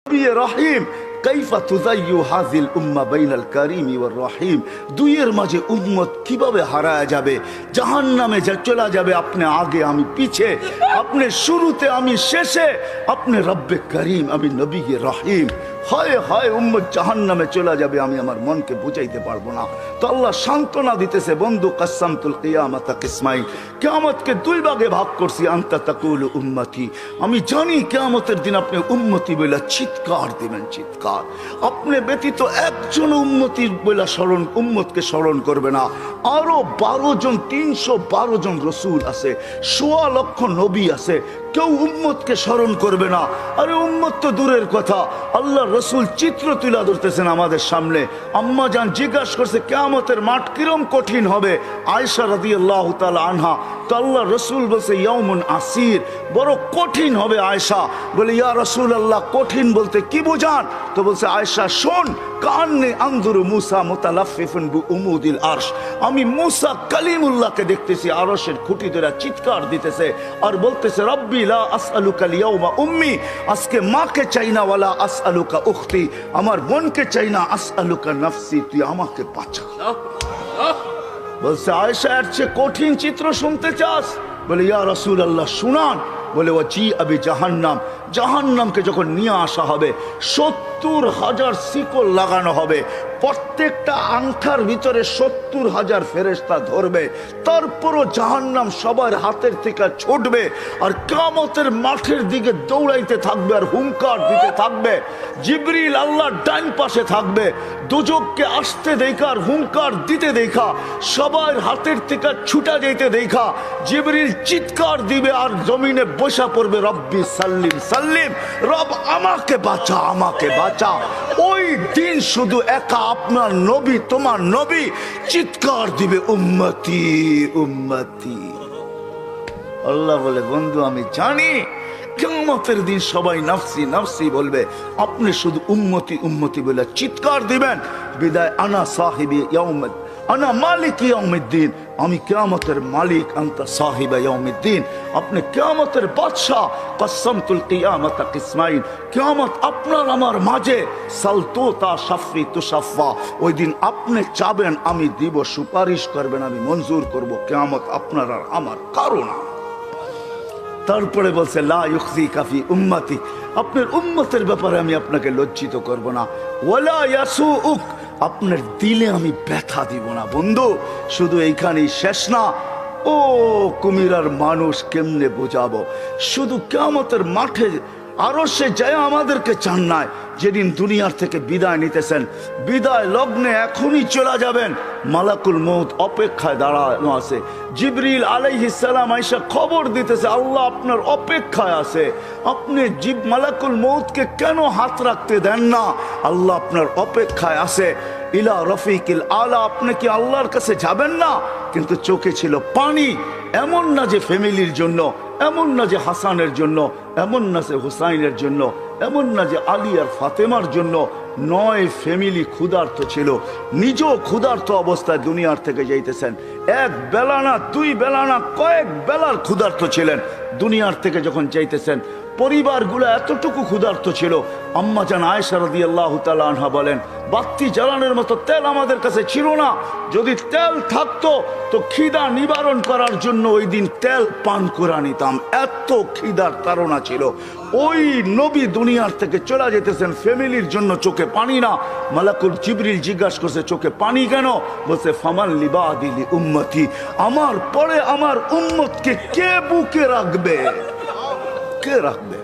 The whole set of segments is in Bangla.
রহিম কাইফা তুযায়্যু হাযিল উম্মাহ বাইনাল কারীম ওয়ার রহিম। দুইয়ের মাঝে উম্মত কিভাবে হারায়া যাবে, জাহান্নামে চলে যাবে। আপনি আগে আমি পিছে, আপনি শুরুতে আমি শেষে, আপনি রব্বে করিম আমি নবী রহিম। হয় হয় উম্মত জাহান্নামে চলে যাবে, আমি আমার মনকে বুঝাইতে পারবো না। তো আল্লাহ সান্ত্বনা দিতেছে, বন্ধু কাসসামতুল কিয়ামাতা কিসমাইন, কিয়ামতকে দুই ভাগে ভাগ করছি। আনতা তাকুলু উম্মতি, আমি জানি কিয়ামতের দিন আপনি উম্মতি বলে চিৎকার দিবেন, চিৎকার। আপনি ব্যতীত একজন উম্মতির বলে স্মরণ, উম্মতকে স্মরণ করবে না। আরো 12 জন, 312 জন রসুল আছে, 1.25 লক্ষ নবী আছে, কেউ উম্মতকে স্মরণ করবে না। আরে উম্মত তো দূরের কথা, আল্লাহ রসুল চিত্র তুলে ধরতেছেন আমাদের সামনে। আম্মা জান জিজ্ঞাসা করছে কিয়ামতের মাঠ কিরম কঠিন হবে, আয়েশা রাদিয়াল্লাহু তাআলা আনহা। তো আল্লাহ রসুল বলছে ইয়াউমুন আসির, বড় কঠিন হবে। আয়েশা বলে ইয়া রাসূলুল্লাহ কঠিন বলতে কি বুঝান? তো বলছে আয়েশা শোন, কান্নে আনজুরু মুসা মুতালাফফিফুন বিউমুদিল আরশ, আমি মুসা কালিমুল্লাহকে দেখতেছি আরশের খুঁটি ধরে চিৎকার দিতেছে আর বলতেছে রব্বি লা আসআলুকা আল-ইয়াওমা উম্মি, আজকে মাকে চাই না, ওয়ালা আসআলুকা উখতি, আমার বোনকে চাই না, আসআলুকা নাফসি, তুই আমাকে বাঁচা। বলছে আয়েশা এর চেয়ে কঠিন চিত্র শুনতে চাস? বলে ইয়া রাসূলুল্লাহ শুনান। বলে ওয়াজি আবি জাহান্নাম, জাহান্নামকে যখন নিয়ে আসা হবে 70,000 শিকল লাগানো হবে, প্রত্যেকটা আংটার ভিতরে 70,000 ফেরেশতা ধরবে, তারপরও জাহান্নাম সবার হাতের থেকে ছুটবে আর কিয়ামতের মাঠের দিকে দৌড়াইতে থাকবে আর হুঙ্কার দিতে থাকবে। জিবরিল আল্লাহর ডান পাশে থাকবে, দুজককে আসতে দেখা আর হুঙ্কার দিতে দেখা, সবার হাতের থেকে ছুটা যেতে দেখা জিবরিল চিৎকার দিবে আর জমিনে বসা পড়বে রব্বি সাল্লিম সাল্লিম, রব আমাকে বাঁচা, আমাকে বাঁচা। ওই দিন শুধু একা আপনার নবী, তোমার নবী চিৎকার দিবে উম্মতি উম্মতি। আল্লাহ বলে বন্ধু আমি জানি কিয়ামতের দিন সবাই নাফসি নাফসি বলবে, আপনি শুধু উম্মতি উম্মতি বলে চিৎকার দিবেন। বিদায় আনা সাহিবি ইয়াউমিদ, আনা মালিক ইয়াউমিদ্দিন, আমি কিয়ামতের মালিক, আনতা সাহিবা ইয়াউমিদ্দিন, আপনি কিয়ামতের বাদশা। কাসসামতুল কিয়ামাতা কিসমাইন, কিয়ামত আপনার আমার মাঝে। সালতুতা শাফি তুশাফা, ওই দিন আপনি চাবেন আমি দিব, সুপারিশ করবেন আমি মঞ্জুর করব। কিয়ামত আপনার আর আমার কারো না। তারপরে বলছে লা ইউখজিকা ফি উম্মতি, আপনার উম্মতের ব্যাপারে আমি আপনাকে লজ্জিত করব না। ওয়ালা ইয়াসুউক, আপনার দিলে আমি ব্যথা দিব না। বন্ধু শুধু এইখানেই শেষ না, ও কুমিরার মানুষ কেমনে বোঝাবো? শুধু কিয়ামতের মাঠে আরো সে যায় আমাদেরকে চান নাই, যেদিন দুনিয়ার থেকে বিদায় নিতেছেন, বিদায় লগ্নে এখনই চলে যাবেন, মালাকুল মউত অপেক্ষায় দাঁড়ানো আছে। জিবরিল আলাইহিস সালাম আয়েশা খবর দিতেছে আল্লাহ আপনার অপেক্ষায় আছে। আপনি মালাকুল মউতকে কেন হাত রাখতে দেন না? আল্লাহ আপনার অপেক্ষায় আছে। ইলা রফিকিল আলা, আপনি কি আল্লাহর কাছে যাবেন না? কিন্তু চোখে ছিল পানি। এমন না যে ফ্যামিলির জন্য, এমন না যে হাসানের জন্য, এমন না যে হুসাইনের জন্য, এমন না যে আলী আর ফাতেমার জন্য। 9 ফ্যামিলি ক্ষুধার্ত ছিল, নিজেও ক্ষুধার্ত অবস্থায় দুনিয়ার থেকে যাইতেছেন। 1 বেলা না 2 বেলা না, কয়েক বেলার ক্ষুধার্ত ছিলেন। দুনিয়ার থেকে যখন যাইতেছেন পরিবারগুলো এতটুকু ক্ষুধার্ত ছিল। আম্মা জান আয়েশা রাদিয়াল্লাহু তাআলা আনহা বলেন বাতি জ্বালানোর মতো তেল আমাদের কাছে ছিল না, যদি তেল থাকতো তো খিদা নিবারণ করার জন্য ওই দিন তেল পান করে নিতাম, এত খিদার তাড়না ছিল। ওই নবী দুনিয়ার থেকে চলে যেতেছেন, ফ্যামিলির জন্য চোখে পানি না। মালাকুল জিবরিল জিজ্ঞাসা করছে চোখে পানি কেন? বলছে ফামান লিবাদিলি উম্মতি, আমার পরে আমার উম্মতকে কে বুকে রাখবে, কে রাখবে?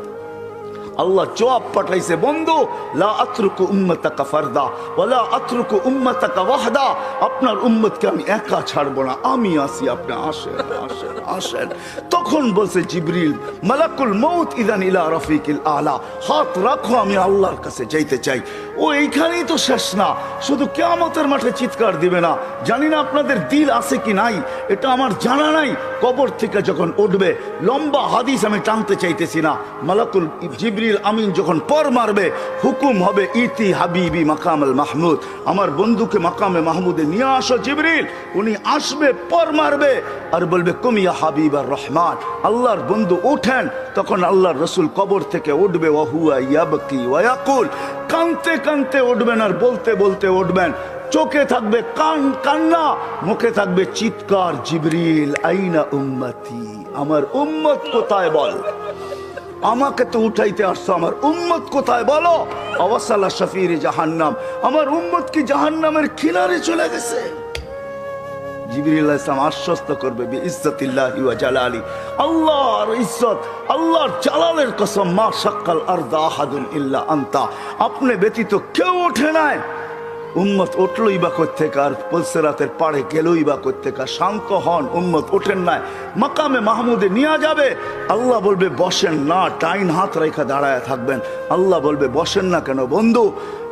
আল্লাহ জবাব পাঠাইছে বন্ধু লা আতরুকু উম্মাতাকা ফারদা ওয়ালা আতরুকু উম্মাতাকা ওয়াহদা, আপনার উম্মতকে আমি একা ছাড়বো না, আমি আসি, আপনি আসেন আসেন আসেন। তখন বলছে জিবরিল মালাকুল মউত ইদান ইলা রফিকিল আলা, হাত রাখো আমি আল্লাহর কাছে যাইতে চাই। ও এইখানেই তো শেষ না, শুধু কিয়ামতের মাঠে চিৎকার দিবে না। জানি না আপনাদের দিল আছে কি নাই, এটা আমার জানা নাই। কবর থেকে যখন উঠবে, লম্বা হাদিস আমি টানতে চাইতেছি না, মালাকুল জিবরিল জিবরিল আমিন যখন পর মারবে, হুকুম হবে ইতি হাবিবি মাকামুল মাহমুদ, আমার বন্ধুকে মাকামে মাহমুদে নিয়ে আসো জিবরিল। উনি আসবে, পর মারবে আর বলবে কুমিয়া হাবিব আর রহমান, আল্লাহর বন্ধু ওঠেন। তখন আল্লাহর রসুল কবর থেকে উঠবে, ওয়াহুয়া ইয়াবকি ওয়া ইয়াকুল, কানতে কানতে উঠবেন আর বলতে বলতে উঠবেন। চোখে থাকবে কান্না, মুখে থাকবে চিৎকার, জিবরিল আইনা উম্মতি, আমার উম্মত কোথায় বল, আমাকে তো উঠাইতে আসছো, আমার উম্মত কোথায় বলো। আওয়াসালা শাফির জাহান্নাম, আমার উম্মত কি জাহান্নামের কিনারে চলে গেছে। জিবরিল আলাইহিস সালাম আশ্বস্ত করবে বিইজ্জাতিল্লাহি ওয়া জালালি, আল্লাহর ইজ্জত, আল্লাহর জালালের কসম, মা শাক্কাল আরদা আহাদুন ইল্লা আনতা, আপনি ব্যতীত কেউ ওঠে নাই। উম্মত উঠলই বা কোত্থেকে, আর পুলসিরাতের পাড়ে গেলই বা কোত্থেকে। শান্ত হন, উম্মত ওঠেন নাই, মাকামে মাহমুদে নিয়ে যাবে। আল্লাহ বলবে বসেন না, ডাইন হাত রেখা দাঁড়ায় থাকবেন। আল্লাহ বলবে বসেন না কেন বন্ধু,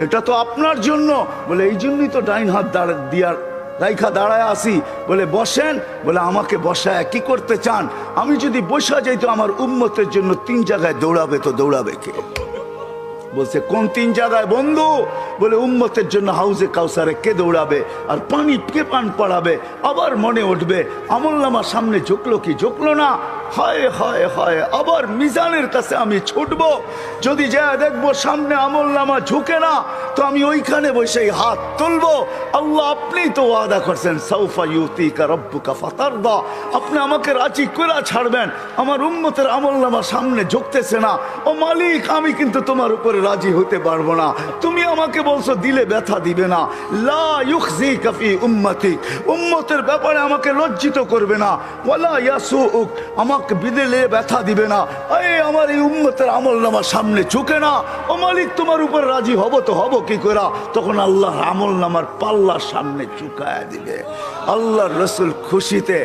এটা তো আপনার জন্য। বলে এই জন্যই তো ডাইন হাত দিয়ার রাইখা দাঁড়ায় আসি। বলে বসেন, বলে আমাকে বসায় কি করতে চান? আমি যদি বসা যাই তো আমার উম্মতের জন্য 3 জায়গায় দৌড়াবে, তো দৌড়াবে কে? বলছে কোন 3 জায়গায় বন্ধু? বলে উম্মতের জন্য হাউজে কাউসারে কে দৌড়াবে, আর পানি কে পান পড়াবে। আবার মনে উঠবে আমলনামার সামনে ঝুঁকলো কি ঝুঁকলো না, হায় হায় হায়, আবার মিজানের কাছে আমি ছুটবো, যদি যা দেখবো সামনে আমলনামা ঝুঁকে না, তো আমি ওইখানে বসে হাত তুলবো। আল্লাহ আপনি তো ওয়াদা করছেন সাউফা ইউতিকা রাব্বুকা ফাতারদা, আপনি আমাকে রাজি করে ছাড়বেন। আমার উম্মতের আমলনামার সামনে ঝুঁকতেছে না, ও মালিক আমি কিন্তু তোমার উপরে রাজি হতে পারবো না। তুমি আমাকে বলছো দিলে ব্যথা দিবে না, লা ইউখজিকা ফি উম্মতিক, উম্মতের ব্যাপারে আমাকে লজ্জিত করবে না, ওয়ালা ইয়াসুউক, আমাকে বিদেলে ব্যথা দিবে না। এই আমার এই উম্মতের আমলনামার সামনে ঝুঁকে না, ও মালিক তোমার উপর রাজি হব তো হব কি করে? তখন আল্লাহর আমলনামার পাল্লার সামনে ঝুঁকায় দিবে। আল্লাহর রসুল খুশিতে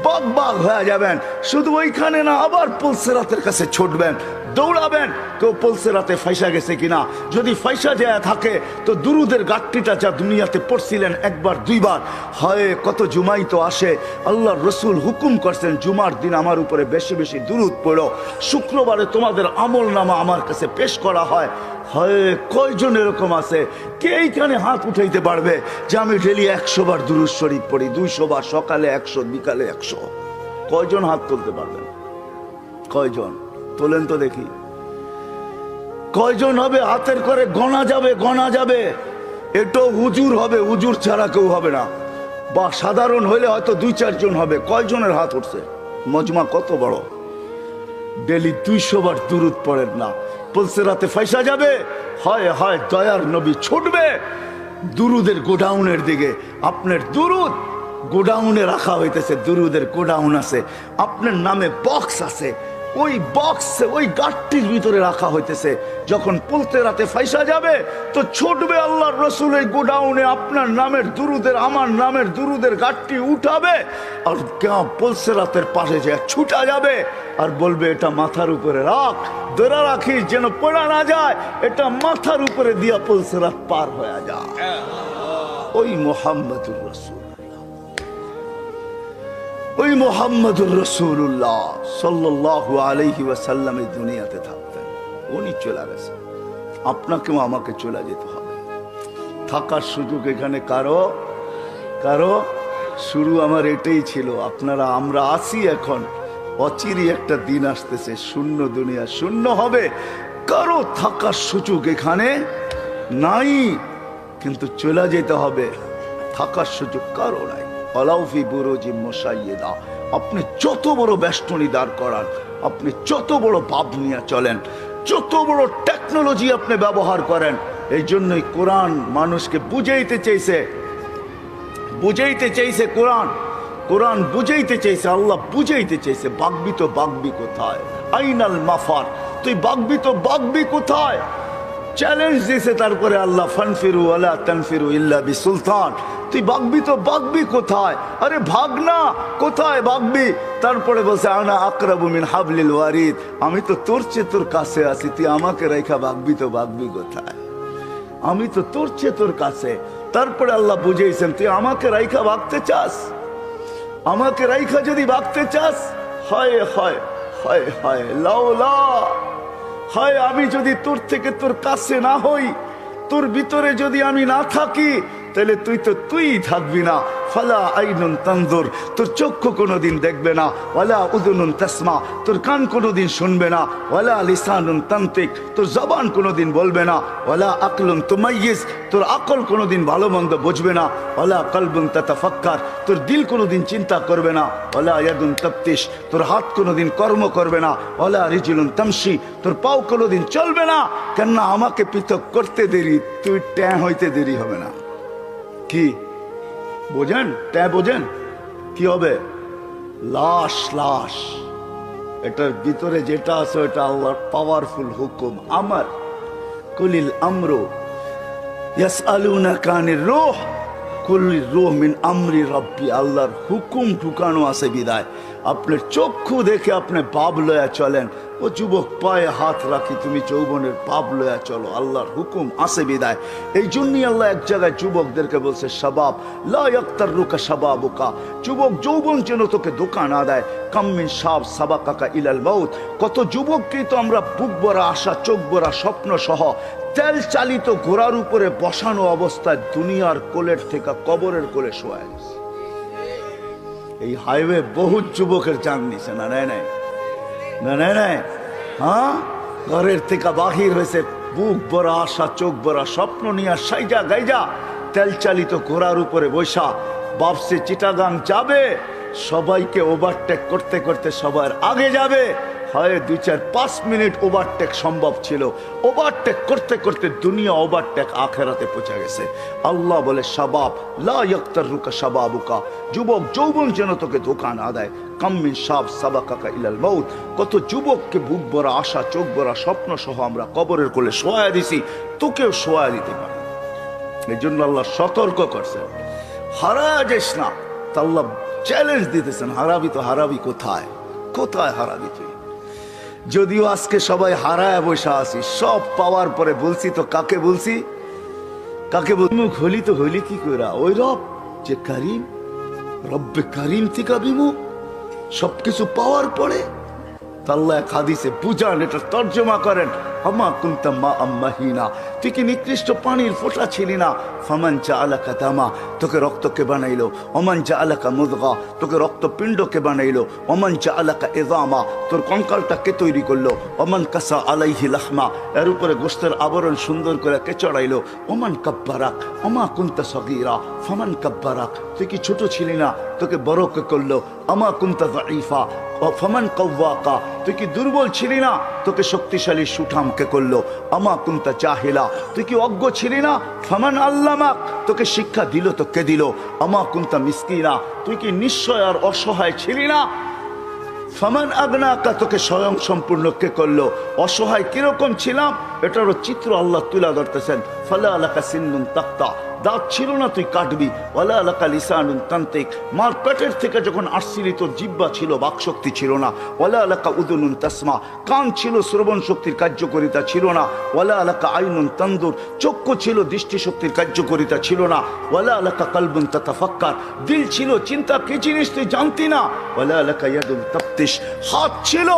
বাগ বাগ হয়ে যাবেন। শুধু ওইখানে না, আবার পুলসিরাতের কাছে ছুটবেন, দৌড়াবেন। কেউ পুলসিরাতে ফাইসা গেছে কিনা, যদি ফাইসা যায় থাকে তো দুরুদের গাট্টিটা যা দুনিয়াতে পড়ছিলেন একবার 2 বার, হয় কত জুমাই তো আসে। আল্লাহর রসুল হুকুম করছেন জুমার দিন আমার উপরে বেশি বেশি দুরুদ পড়ো, শুক্রবারে তোমাদের আমলনামা আমার কাছে পেশ করা হয়। হয় কয়জন এরকম আছে কে এইখানে হাত উঠাইতে পারবে যে আমি ডেলি 100 বার দুরুদ শরীফ পড়ি, 200 বার, সকালে 100, বিকালে 100? কয়জন হাত তুলতে পারবেন? কয়জন তোলেন তো দেখি, কয়জন হবে? হাতের করে গণা যাবে, গণা যাবে। এটাও হুজুর হবে, হুজুর ছাড়া কেউ হবে না, বা সাধারণ হইলে হয়তো 2-4 জন হবে। কয়জনের হাত উঠছে? মজমা কত বড়, ডেলি 200 বার দুরুদ পড়েন না, পুলসিরাতে ফাইসা যাবে। হয় হয় দয়ার নবী ছুটবে দুরুদের গোডাউনের দিকে। আপনার দুরুদ গোডাউনে রাখা হইতেছে, দুরুদের গোডাউন আছে, আপনার নামে বক্স আছে, ওই বক্সে ওই গাটটির ভিতরে রাখা হইতেছে। যখন পুলসিরাতে ফাইসা যাবে তো ছুটবে আল্লাহর রসুল এই গোডাউনে, আপনার নামের দুরুদের, আমার নামের দুরুদের গাটটি উঠাবে, আর পুলসিরাতের পাশে যে ছুটা যাবে আর বলবে এটা মাথার উপরে রাখ, ধরে রাখিস যেন পড়া না যায়, এটা মাথার উপরে দিয়া পুলসিরাত পার হয়ে যায়। ওই মুহাম্মদুর রাসূল, ওই মুহাম্মদুর রাসূলুল্লাহ সাল্লাল্লাহু আলাইহি ওয়াসাল্লাম এই দুনিয়াতে থাকতেন, উনি চলে গেছেন। আপনাকেও আমাকে চলে যেতে হবে। থাকার সুযোগ এখানে কারো কারো শুরু আমার এটাই ছিল। আপনারা আমরা আসি এখন, অচিরি একটা দিন আসতেছে, শূন্য দুনিয়া শূন্য হবে, কারো থাকার সুযোগ এখানে নাই, কিন্তু চলে যেতে হবে। থাকার সুযোগ কারো নাই। আলাউফি বুরুজি মুশাইয়্যিদা, আপনি যত বড় বেষ্টনী দাঁড় করান, আপনি যত বড় ভাব নিয়ে চলেন, যত বড় টেকনোলজি আপনি ব্যবহার করেন, এই জন্যই কোরআন মানুষকে বুঝাইতে চাইছে, বুঝাইতে চাইছে কোরআন, কোরআন বুঝাইতে চাইছে, আল্লাহ বুঝাইতে চাইছে। বাগবি তো বাগবি কোথায়, আইনাল মাফার, তুই বাগবি তো বাগবি কোথায়? চ্যালেঞ্জ দিয়েছে তারপরে আল্লাহ, ফানফিরু ওয়ালা তানফিরু ইল্লা বিসুলতান, তুই বাগবি তো বাগবি কোথায়? আরে ভাগ না, কোথায় বাগবি? তারপরে বলছে আনা আকরাবু মিন হাবলিল ওয়ারিদ, আমি তো তোর চেয়ে তোর কাছে আছি, তুই আমাকে রেখা বাগবি তো বাগবি কোথায়? আমি তো তোর চেয়ে তোর কাছে। তারপরে আল্লাহ বুঝেছেন তুই আমাকে রাইখা ভাগতে চাস, আমাকে রাইখা যদি ভাগতে চাস, হায় হায় হায় হায়, লাউলা হয় আমি যদি তোর থেকে তোর কাছে না হই, তোর ভিতরে যদি আমি না থাকি, তাহলে তুই থাকবি না। ফালা আইনুন তানজুর, তোর চক্ষু কোনোদিন দেখবে না। ওয়ালা উযুনুন তাসমা, তোর কান কোনোদিন শুনবে না। ওয়ালা লিসানুন তানতিক, তোর জবান কোনোদিন বলবে না। ওয়ালা আকলুন তুমাইয়িজ, তোর আকল কোনোদিন ভালো মন্দ বুঝবে না। ওয়ালা কলবুন তাতাফাক্কার, তোর দিল কোনোদিন চিন্তা করবে না। ওয়ালা ইয়াদুন তাফতিশ, তোর হাত কোনোদিন কর্ম করবে না। ওয়ালা রিজলুন তামশি, তোর পাও কোনোদিন চলবে না। কেননা আমাকে পৃথক করতে দেরি, তুই ট্যাঁ হইতে দেরি হবে না। কি বোঝেন? ট্যাঁ বোঝেন? কি হবে? লাশ, লাশ। এটার ভিতরে যেটা আছে ওটা আল্লাহর পাওয়ারফুল হুকুম। আমার কুলিল আমরু ইয়াসআলুনাকা আনির রূহ কুলির রূহ মিন আমরি রাব্বি, আল্লাহর হুকুম ঢুকানো আছে বিদায় আপনার চক্ষু দেখে আপনি পাপ লয়া চলেন। ও যুবক, পায়ে হাত রাখি, তুমি যৌবনের পাপ লয়া চলো, আল্লাহর হুকুম আছে বিদায়। এই জন্যই আল্লাহ এক জায়গায় যুবকদেরকে বলছে, শাবাব লা ইয়াক্তাররুকা শাবাবুকা, যুবক যৌবন যেন তোকে ধোঁকা না দেয়। কাম্মিন শাব সাবাকাকা ইলাল মাউত, কত যুবককেই তো আমরা বুক ভরা আশা, চোখ ভরা স্বপ্ন সহ তেল চালিত ঘোড়ার উপরে বসানো অবস্থায় দুনিয়ার কোলের থেকে কবরের কোলে শোয়া গেছে। এই হাইওয়ে বহুত যুবকের জান নিছে না, নাই নাই না, নাই নাই। হ্যাঁ, ঘরের থেকে বাহির হয়েছে বুক ভরা আশা, চোখ ভরা স্বপ্ন নিয়ে সাইজা গাইজা তেল চালিত ঘোড়ার উপরে বৈশা বাপসে চিটাগাং যাবে। সবাইকে ওভারটেক করতে করতে সবার আগে যাবে। হয় 2-4-5 মিনিট ওভারটেক সম্ভব ছিল, ওভারটেক করতে করতে দুনিয়া ওভারটেক আখেরাতে পৌঁছে গেছে। আল্লাহ বলে, শাবাব লা ইয়াক্তাররুকা শাবাবুকা, যুবক যৌবন যেন তোকে ধোঁকা না দেয়। কাম্মিন শাব সাবাকাকা ইলাল মাউত, কত যুবককে বুক ভরা আশা, চোখ ভরা স্বপ্ন সহ আমরা কবরের কোলে শোয়া দিছি, তোকেও শোয়া দিতে পারে। এই জন্য আল্লাহ সতর্ক করছেন, হারা যাস না। তা আল্লাহ চ্যালেঞ্জ দিতেছেন, হারাবি তো হারাবি কোথায়? কোথায় হারাবি তুই? যদিও আজকে সবাই হারায় বসে আছি, সব পাওয়ার পরে বলছি তো কাকে বলছি? কাকে মুখ হলি তো হলি কি কইরা? ওই রব যে করিম, রব্বে করিম থেকে বিমুখ, সবকিছু পাওয়ার পরে। আল্লাহ এক হাদিসে বুঝান, এটা তর্জমা করেন, আমা কুনতা মা আম্মাহিনা, তুই কি নিকৃষ্ট পানির ফোঁটা ছিলি না? ফামান জাআলাকা দামা, তোকে রক্তকে বানাইলো। ওমান জাআলাকা মুদগা, তোকে রক্তপিণ্ডকে বানাইলো। ওমান জাআলাকা ইযামা, তোর কঙ্কালটাকে তৈরি করলো। ওমান কাসা আলাইহি লাহমা, এর উপরে গোশতের আবরণ সুন্দর করে কে চড়াইলো। ওমান কাব্বারাক ওমা কুনতা সগীরা ফামান কাব্বারাক, তুই কি ছোট ছিলি না? তোকে বড় কে করলো। আমা কুনতা যায়ীফা ফামান কাওয়াকা, তুই কি দুর্বল ছিলি না? তোকে শক্তিশালী সুঠামকে করলো। আমা কুনতা জাহিলা, তুই কি অজ্ঞ ছিলি না? ফামান আল্লামাক, তোকে শিক্ষা দিল তো কে দিল? আমা কুনতা মিসকিনা, তুই কি নিশ্চয় আর অসহায় ছিলি না? ফামান আগনাকা, তোকে স্বয়ং সম্পূর্ণ কে করলো? অসহায় কিরকম ছিলাম এটারও চিত্র আল্লাহ তুলে ধরতেছেন। ফালা আলাকা সিন্নুন তাক্তা, দাঁত ছিল না তুই কাটবি। ওয়ালা আলাকা লিসানুন তান্তিক, মার পেটের থেকে যখন আসছিলি তোর জিহ্বা ছিল, বাকশক্তি ছিল না। ওয়ালা আলাকা উযুনুন তাসমা, কান ছিল, শ্রবণ শক্তির কার্যকারিতা ছিল না। ওয়ালা আলাকা আইনুন তানদুর, চক্ষু ছিল, দৃষ্টিশক্তির কার্যকারিতা ছিল না। ওয়ালা আলাকা কলবুন তাতাফাক্কার, দিল ছিল, চিন্তা কি জিনিস তুই জানতি না। ওয়ালা আলাকা ইয়াদুন তাফতিশ, হাত ছিল,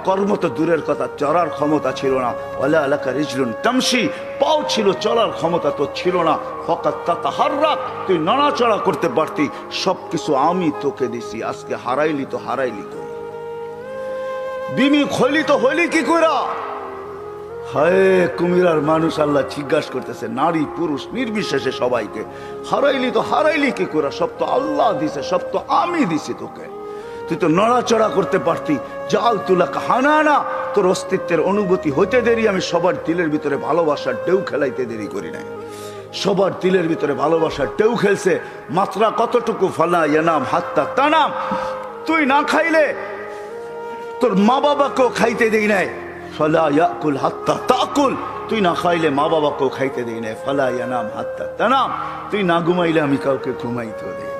কর্ম তো দূরের কথা, চলার ক্ষমতা ছিল না। ওয়ালা আলাকা রিজলুন তামশি, পাও ছিল, চলার ক্ষমতা তো ছিল না। ফাকাত তাতাহাররাক, তুই নড়াচড়া করতে পারতি। সবকিছু আমি তোকে দিছি, আজকে হারাইলি তো হারাইলি কই? বিমি হইলি তো হইলি কি কইরা? হায় কুমিরার মানুষ আল্লাহ জিজ্ঞাসা করতেছে, নারী পুরুষ নির্বিশেষে সবাইকে, হারাইলি তো হারাইলি কি কইরা? সব তো আল্লাহ দিছে, সব তো আমি দিছি তোকে। তুই তো নড়াচড়া করতে পারতি। জাল তুলাকা হানানা, তোর অস্তিত্বের অনুভূতি হইতে দেরি, আমি সবার দিলের ভিতরে ভালোবাসার ঢেউ খেলাইতে দেরি করি নাই। সবার দিলের ভিতরে ভালোবাসার ঢেউ খেলছে। মাত্রা কতটুকু? ফালা ইয়ানাম হাত্তা তানাম, তুই না খাইলে তোর মা বাবাকেও খাইতে দেই নাই। ফালা ইয়াকুল হাত্তা তাকুল, তুই না খাইলে মা বাবাকেও খাইতে দেই নাই। ফালা ইয়ানাম হাত্তা তানাম, তুই না ঘুমাইলে আমি কাউকে ঘুমাইতেও দেই।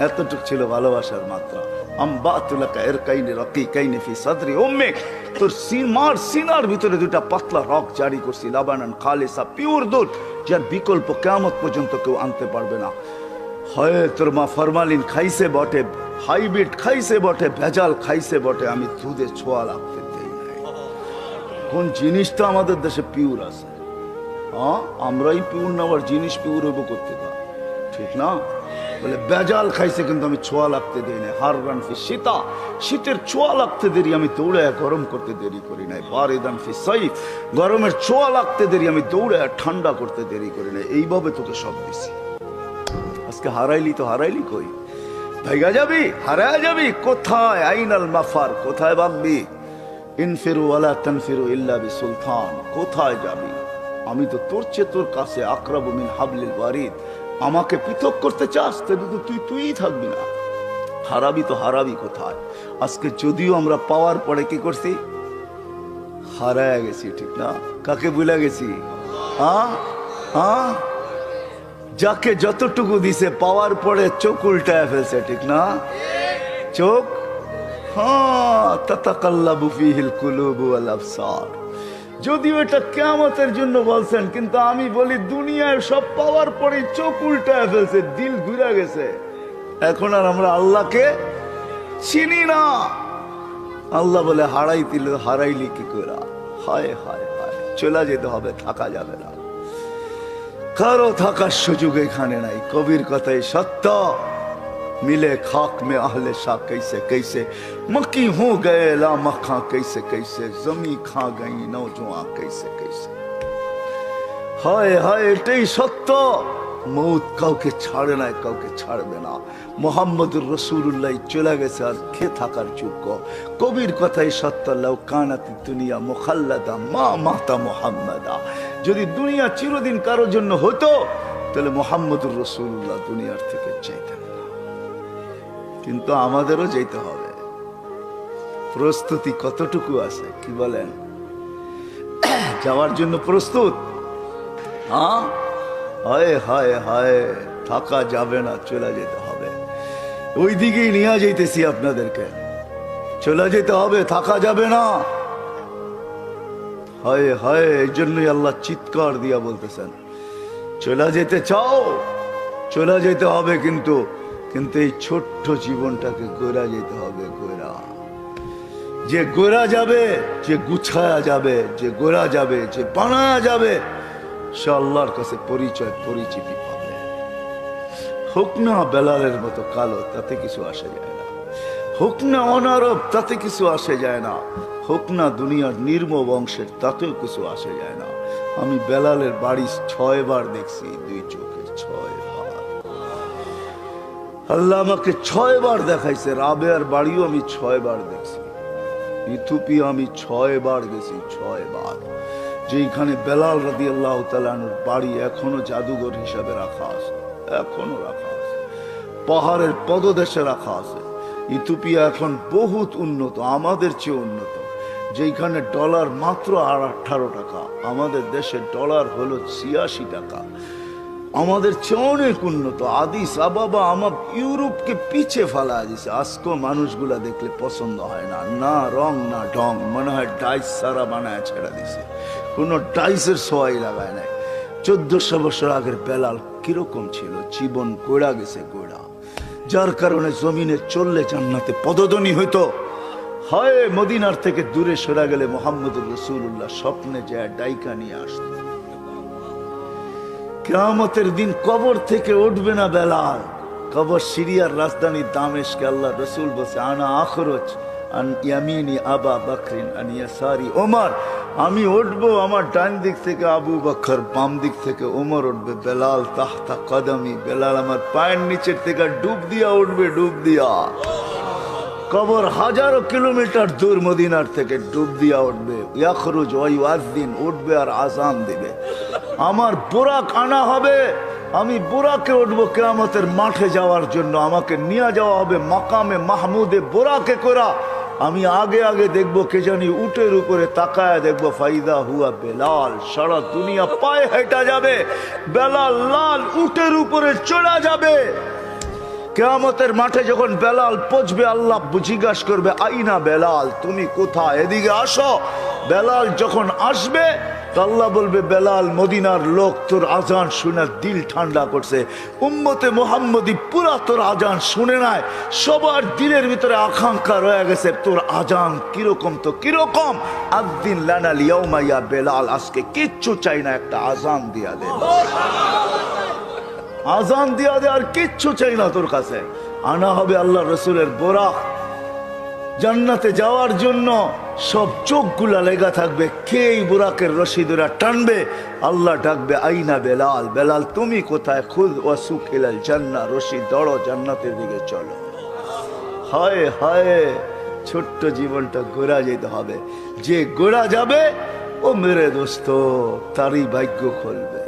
এতটুক ছিল ভালোবাসার মাত্রা। আম্বাতুলাকা ইরকাইনি রাকিকাইনি ফি সাদরি উম্মিক, তোর মার সিনার ভিতরে দুটা পাতলা রক জারি করছি, লাবানান খালিসা, পিওর দুধ, যার বিকল্প কিয়ামত পর্যন্ত কেউ আনতে পারবে না। হয় তোর মা ফরমালিন খাইছে বটে, হাইব্রিড খাইছে বটে, ভেজাল খাইছে বটে, আমি দুধে ছোঁয়া লাগতে দেই নাই। কোন জিনিসটা আমাদের দেশে পিওর আছে? হ্যাঁ, আমরাই পিওর না, আবার জিনিস পিওর হইব করতে পার, ঠিক না? বলে বেজাল খাইছে কিন্তু আমি ছোঁয়া লাগতে দেই না। হার রান ফি শীতা, শীতের ছোঁয়া লাগতে দেরি আমি দৌড়ে গরম করতে দেরি করি নাই। বারিদান ফি সাইফ, গরমের ছোঁয়া লাগতে দেরি আমি দৌড়ে ঠান্ডা করতে দেরি করি নাই। এইভাবে তোকে সব দিছি। আজকে হারাইলি তো হারাইলি কই? ভাইগা যাবি, হারায় যাবি কোথায়? আইনাল মাফার, কোথায় ভাববি? ইনফিরু ওয়ালা তানফিরু ইল্লা বিসুলতান, কোথায় যাবি? আমি তো তোর চেয়ে তোর কাছে আকরাবু মিন হাবলিল ওয়ারিদ। আমাকে পৃথক করতে চাস, তবে তো তুই থাকবি না। হারাবি তো হারাবি কোথায়? আজকে যদিও আমরা পাওয়ার পরে কি করছি, হারায় গেছি, ঠিক না? কাকে ভুলে গেছি? হ্যাঁ হ্যাঁ, যাকে যতটুকু দিছে পাওয়ার পরে চোখ উল্টায় ফেলছে, ঠিক না? চোখ, হ্যাঁ, তাতাকাল্লাবু ফিহিল কুলুবু ওয়াল আবসার। যদিও এটা কিয়ামতের জন্য বলছেন, কিন্তু আমি বলি দুনিয়ার সব পাওয়ার পরে চোখ উল্টায় ফেলছে, দিল ঘুরে গেছে। এখন আর আমরা আল্লাহকে চিনি না। আল্লাহ বলে হারাইলি কি করে? হায় হায় হায়, চলে যেতে হবে, থাকা যাবে না। কারো থাকার সুযোগ এখানে নাই। কবির কথাই সত্য, मिले खाक में आहले शाह कैसे कैसे, मक्की हो गए ला मखा कैसे कैसे, जमी खा गई नौजुआ कैसे कैसे। हाय हाय, এটাই সত্য। মৌত কাউকে ছাড়ে না, কাউকে ছাড়বে না। মুহাম্মদুর রাসূলুল্লাহ চলে গেছে, আর কে থাকার যোগ্য? কবির কথাই সত্য, লাউ কানাতি দুনিয়া মুখাল্লাদা মা মাতা মুহাম্মাদা। যদি দুনিয়া চিরদিন কারোর জন্য হতো, তাহলে মুহাম্মদুর রাসূলুল্লাহ দুনিয়ার থেকে চাইতেন। কিন্তু আমাদেরও যেতে হবে। প্রস্তুতি কতটুকু আছে, কি বলেন? যাওয়ার জন্য প্রস্তুত? হ্যাঁ, হায় হায় হায়, থাকা যাবে না, চলে যেতে হবে। ওই দিকেই নিয়ে যাইতেছি আপনাদেরকে। চলে যেতে হবে, থাকা যাবে না। হায় হায়, এই জন্যই আল্লাহ চিৎকার দিয়া বলতেছেন, চলে যেতে চাও, চলে যেতে হবে। কিন্তু এই ছোট্ট জীবনটাকে গোরা যেতে হবে। গোরা, যে গোরা যাবে, যে গুছায়া যাবে, যে গোরা যাবে, যে বানায়া যাবে, সে আল্লাহর কাছে পরিচিতি পাবে। হোক না বেলালের মতো কালো, তাতে কিছু আসে যায় না। হোক না অনারব, তাতে কিছু আসে যায় না। হোক না দুনিয়ার নির্ম বংশের, তাতেও কিছু আসে যায় না। আমি বেলালের বাড়ি 6 বার দেখছি, 2 চোখে 6 বার। আল্লাহ আমাকে 6 বার দেখাইছে। রাবেয়ার বাড়িও আমি 6 বার দেখছি। ইথিওপিয়া আমি 6 বার গেছি, 6 বার। যেখানে বেলাল রাদিয়াল্লাহু তাআলা আনহুর বাড়ি এখনো জাদুঘর হিসাবে রাখা আছে, এখনো রাখা আছে, পাহাড়ের পদদেশে রাখা আছে। ইথিওপিয়া এখন বহুত উন্নত, আমাদের চেয়ে উন্নত। যেখানে ডলার মাত্র 18 টাকা, আমাদের দেশে ডলার হলো 86 টাকা। আমাদের চেয়ে অনেক উন্নত। আদিস আবাবা আমার ইউরোপকে পিছে ফেলা দিছে। আজকেও মানুষগুলা দেখলে পছন্দ হয় না, না রং না ঢং, মনে হয় ডাইস সারা বানায় ছেড়ে দিছে, কোনো ডাইসের সোয়াই লাগায় নাই। 1400 বছর আগের বেলাল কিরকম ছিল? জীবন গোড়া গেছে, গোড়া। যার কারণে জমিনে চললে জান্নাতে পদধ্বনি হইতো। হয় মদিনার থেকে দূরে সরে গেলে মুহাম্মদুর রাসূলুল্লাহ স্বপ্নে যায় ডাইকা নিয়ে আসতো। কিয়ামতের দিন কবর থেকে উঠবে না বেলাল। কবর সিরিয়ার রাজধানী দামেস্কে। আল্লাহ রসুল বলছে, আনা আখরজ আন ইয়ামিনি আবা বকরিন আন ইয়াসারি ওমর। আমি উঠবো, আমার ডান দিক থেকে আবু বকর, বাম দিক থেকে ওমর উঠবে। বেলাল তাহতা কদমি, বেলাল আমার পায়ের নিচের থেকে ডুব দিয়া উঠবে, ডুব দিয়া। কবর হাজারো কিলোমিটার দূর মদিনার থেকে, ডুব দিয়া উঠবে। ইয়াখরুজ ওয়া ইউআযিন, উঠবে আর আযান দিবে। আমার বুরাক আনা হবে, আমি বুরাকে উঠবো কিয়ামতের মাঠে যাওয়ার জন্য। আমাকে নিয়ে যাওয়া হবে মাকামে মাহমুদে বুরাকে করা। আমি আগে আগে দেখবো, কে জানি উটের উপরে তাকায় দেখবো, ফাইদা হুয়া বেলাল। সারা দুনিয়া পায়ে হেঁটে যাবে, বেলাল লাল উটের উপরে চড়া যাবে। কিয়ামতের মাঠে যখন বেলাল পৌঁছবে, আল্লাহ জিজ্ঞাসা করবে, আইনা বেলাল, তুমি কোথায়? এদিকে আসো। বেলাল যখন আসবে, তো আল্লাহ বলবে বেলাল মদিনার লোক তোর আজান শুনে দিল ঠান্ডা করছে, উম্মতে মুহাম্মদী পুরা তোর আজান শুনে নাই, সবার দিলের ভিতরে আকাঙ্ক্ষা রয়ে গেছে তোর আজান কিরকম, তো কিরকম, আদ্দিন লানাল ইয়াউমা ইয়া বেলাল, আজকে কিচ্ছু চাই না, একটা আজান দিয়া দে, আজান দিয়া দে, আর কিচ্ছু চাই না তোর কাছে। আনা হবে আল্লাহ রসুলের বোরাক, জান্নাতে যাওয়ার জন্য সব চোখগুলা লেগা থাকবে, কে এই বুরাকের রশি ধরে টানবে, আল্লাহ ডাকবে আইনা বেলাল, বেলাল তুমি কোথায়, খুদ ওয়াসুক ইলাল জান্নাহ, রশি দড়ো জান্নাতের দিকে চলো। হায় হায়, ছোট্ট জীবনটা গোড়া যেতে হবে, যে গোড়া যাবে ও মেরে দোস্ত তারই ভাগ্য খুলবে।